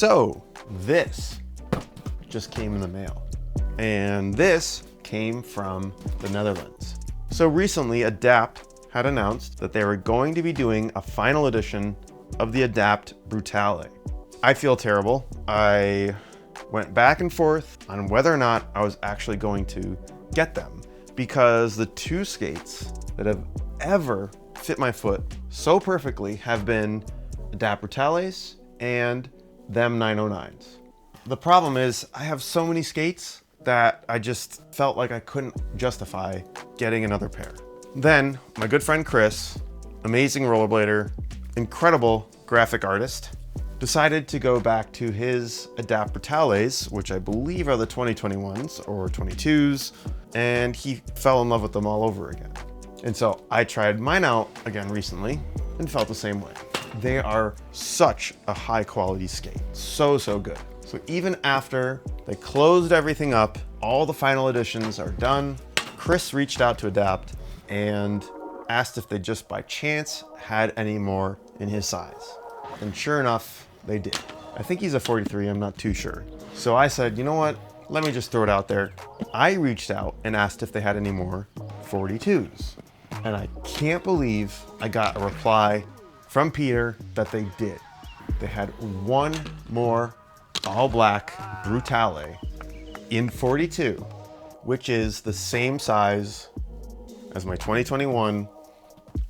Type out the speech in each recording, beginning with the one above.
So this just came in the mail, and this came from the Netherlands. So recently Adapt had announced that they were going to be doing a final edition of the Adapt Brutale. I feel terrible. I went back and forth on whether or not I was actually going to get them, because the two skates that have ever fit my foot so perfectly have been Adapt Brutales and them 909s. The problem is I have so many skates that I just felt like I couldn't justify getting another pair. Then my good friend Chris, amazing rollerblader, incredible graphic artist, decided to go back to his Adapt Brutales, which I believe are the 2021s or 22s, and he fell in love with them all over again. And so I tried mine out again recently and felt the same way. They are such a high quality skate, so good. So even after they closed everything up, all the final editions are done, Chris reached out to Adapt and asked if they just by chance had any more in his size. And sure enough, they did. I think he's a 43, I'm not too sure. So I said, you know what? Let me just throw it out there. I reached out and asked if they had any more 42s. And I can't believe I got a reply from Peter that they did. They had one more all black Brutale in 42, which is the same size as my 2021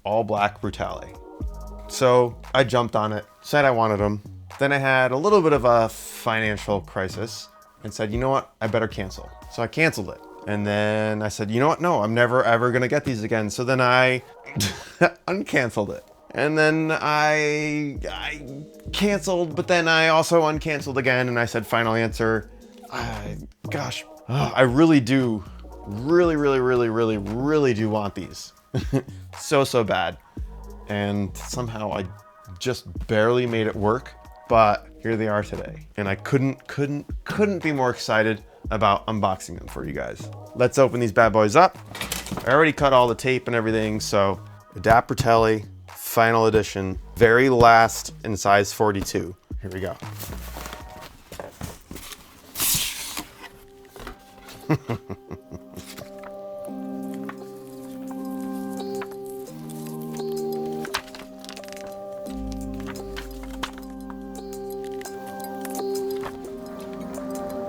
all black Brutale. So I jumped on it, said I wanted them. Then I had a little bit of a financial crisis and said, you know what, I better cancel. So I canceled it. And then I said, you know what, no, I'm never ever gonna get these again. So then I uncanceled it. And then I canceled, but then I also uncanceled again. And I said, final answer, gosh, I really do, really do want these. so bad. And somehow I just barely made it work, but here they are today. And I couldn't be more excited about unboxing them for you guys. Let's open these bad boys up. I already cut all the tape and everything, so Adapt Brutale, final edition, very last in size 42. Here we go.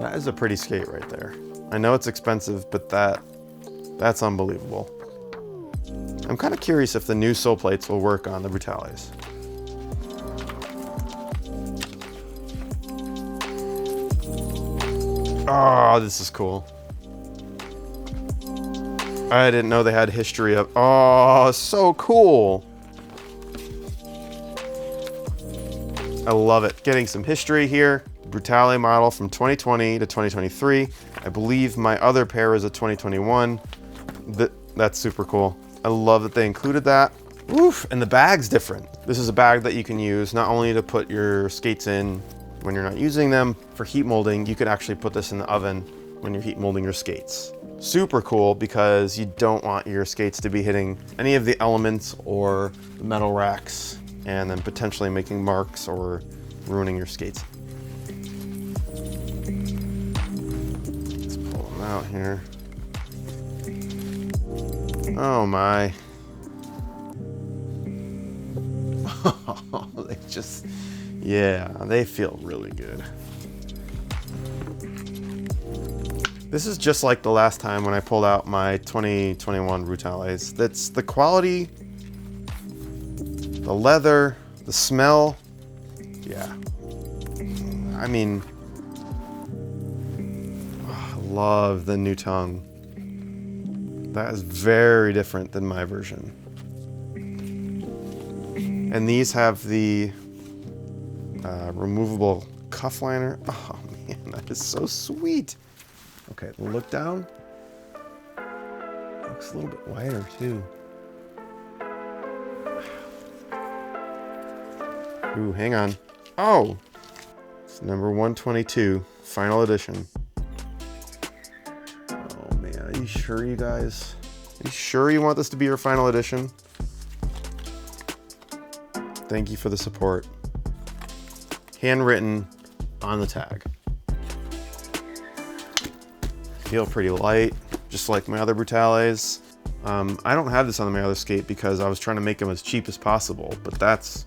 That is a pretty skate right there. I know it's expensive, but that's unbelievable. I'm kind of curious if the new sole plates will work on the Brutales. Oh, this is cool. I didn't know they had history of, oh, so cool. I love it. Getting some history here. Brutale model from 2020 to 2023. I believe my other pair is a 2021. That's super cool. I love that they included that. Oof, and the bag's different. This is a bag that you can use not only to put your skates in when you're not using them. For heat molding, you could actually put this in the oven when you're heat molding your skates. Super cool because you don't want your skates to be hitting any of the elements or the metal racks and then potentially making marks or ruining your skates. Let's pull them out here. Oh my. They just, yeah, they feel really good. This is just like the last time when I pulled out my 2021 Brutales. That's the quality, the leather, the smell. Yeah. I mean, I love the new tongue. That is very different than my version. And these have the removable cuff liner. Oh man, that is so sweet. Okay, the look down. Looks a little bit wider too. Ooh, hang on. Oh, it's number 122, final edition. Oh man, are you sure, you guys? Are you sure you want this to be your final edition? Thank you for the support. Handwritten on the tag. Feel pretty light, just like my other Brutales. I don't have this on my other skate because I was trying to make them as cheap as possible, but that's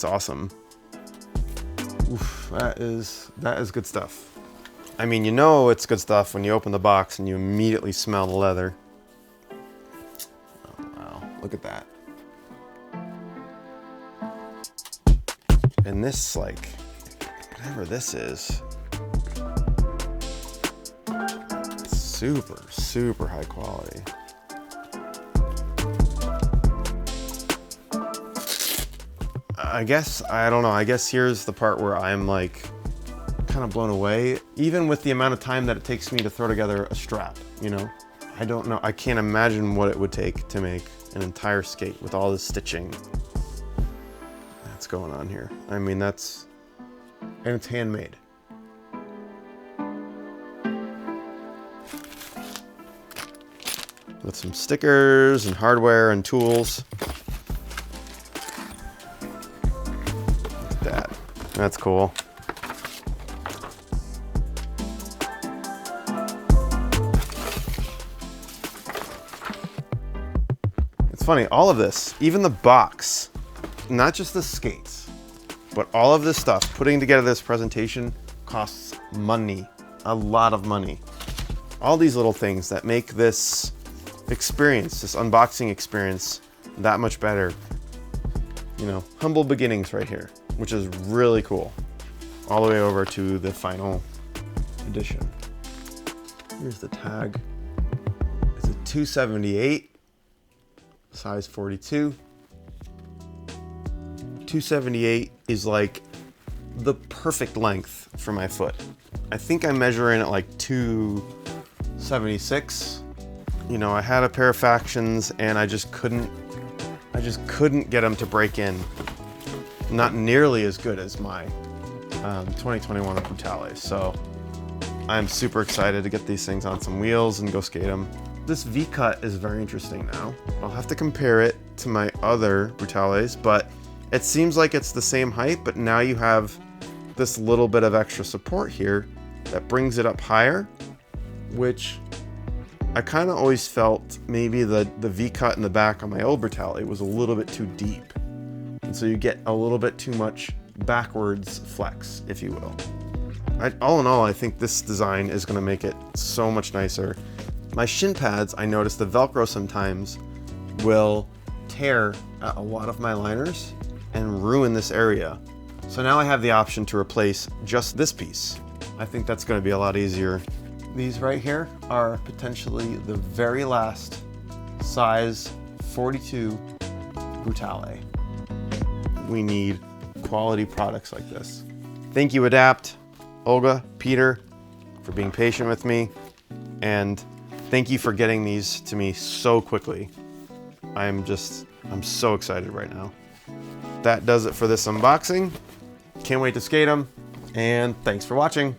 awesome. Oof, that is good stuff. I mean, you know it's good stuff when you open the box and you immediately smell the leather. Oh, wow, look at that. And this, like, whatever this is, super, super high quality. I guess, I don't know, I guess here's the part where I'm like kind of blown away, even with the amount of time that it takes me to throw together a strap, you know? I don't know, I can't imagine what it would take to make an entire skate with all this stitching that's going on here. I mean, and it's handmade. With some stickers and hardware and tools. Look at that. That's cool. It's funny, all of this, even the box, not just the skates, but all of this stuff, putting together this presentation costs money, a lot of money. All these little things that make this experience, this unboxing experience, that much better. You know, humble beginnings right here, which is really cool. All the way over to the final edition. Here's the tag. It's a 278, size 42. 278 is like the perfect length for my foot. I think I'm measuring at like 276. You know, I had a pair of Factions and I just couldn't get them to break in. Not nearly as good as my 2021 Brutale. So I'm super excited to get these things on some wheels and go skate them. This V-cut is very interesting now. I'll have to compare it to my other Brutales, but it seems like it's the same height, but now you have this little bit of extra support here that brings it up higher, which I kind of always felt maybe the V-cut in the back on my old Brutale was a little bit too deep. And so you get a little bit too much backwards flex, if you will. All in all, I think this design is going to make it so much nicer. My shin pads, I noticed the Velcro sometimes will tear at a lot of my liners and ruin this area. So now I have the option to replace just this piece. I think that's going to be a lot easier. These right here are potentially the very last size 42 Brutale. We need quality products like this. Thank you, Adapt, Olga, Peter, for being patient with me, and thank you for getting these to me so quickly. I'm so excited right now. That does it for this unboxing. Can't wait to skate them, and thanks for watching.